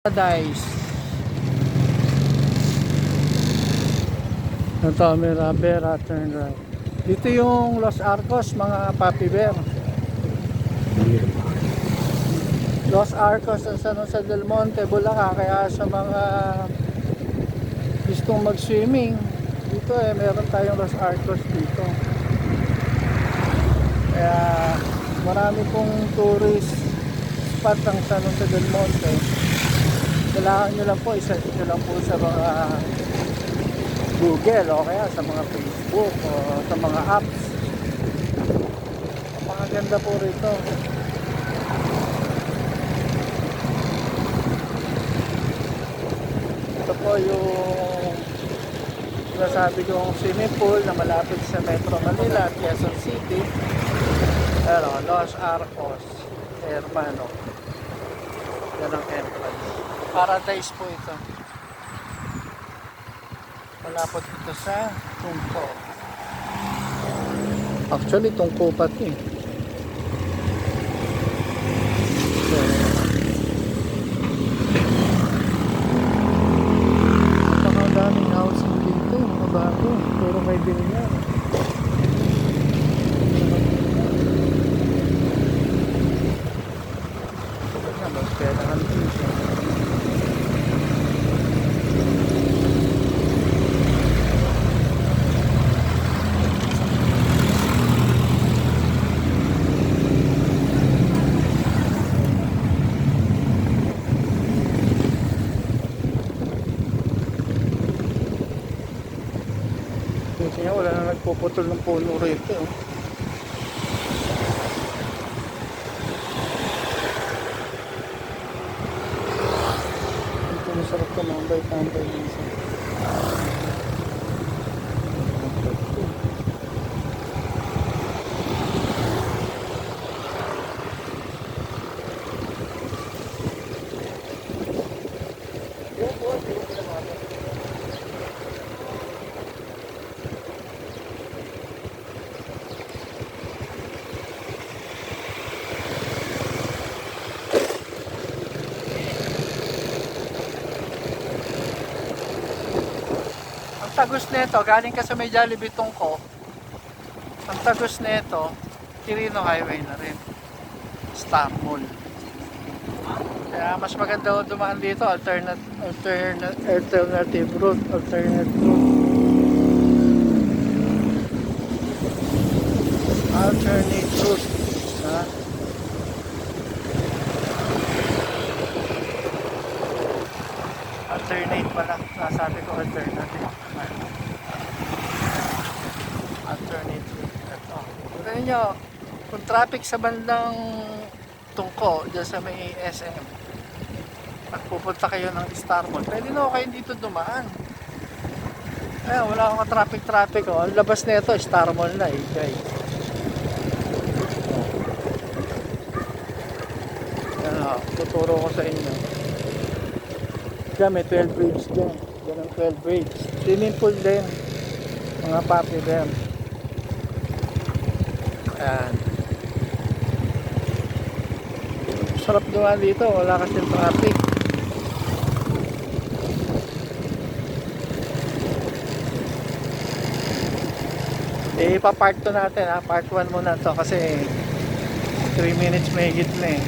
Paradise. Ito, Mirabera, turn right. Dito yung Los Arcos, mga papi bear. Los Arcos sa San Jose del Monte, Bulacan. Kaya sa mga gustong mag-swimming, dito meron tayong Los Arcos dito. Kaya marami pong tourist spot ang San Jose del Monte. Kailangan nyo lang po, isearch nyo lang po sa mga Google o kaya sa mga Facebook o sa mga apps. Napakaganda po rito. Ito po yung nasabi kong swimming pool na malapit sa Metro Manila at Quezon City. Pero Los Arcos, Hermano. Yan ang entrance. Paradise po ito. Malapit ito sa Tungko. Actually, Tungko pa ito eh. So, napakadaming housing dito. Mabago. Puro may binigyan. Magperahan din siya. Kasi nga wala na nagpuputol ng puno rito. Ito masarap tumambay-tambay minsan. Tagos nito, galing ka sa may Jollibee Tungko. Ang tagos nito, Quirino Highway na rin. Star Mall. Kaya mas maganda dumaan dito, alternate route. Alternate route. Ha? Alternate pala. Nasabi ko alternative. Alternate route. Ito. Tignan nyo, kung traffic sa bandang Tungko, dyan sa may SM, at pupunta kayo ng Star Mall, pwede na kayo dito dumaan. Ayan, wala akong traffic. Oh. Ang labas na ito, Star Mall na eh, guys. Ayan, tuturo ko sa inyo. Diyan, may 12 bridge dyan. Diyan ang 12 bridge. Swimming pool din. Mga papi din. Ayan. Sarap dumaan dito. Wala kasi traffic. Ipa-part 2 natin ha. Part 1 muna to kasi 3 minutes may higit na eh.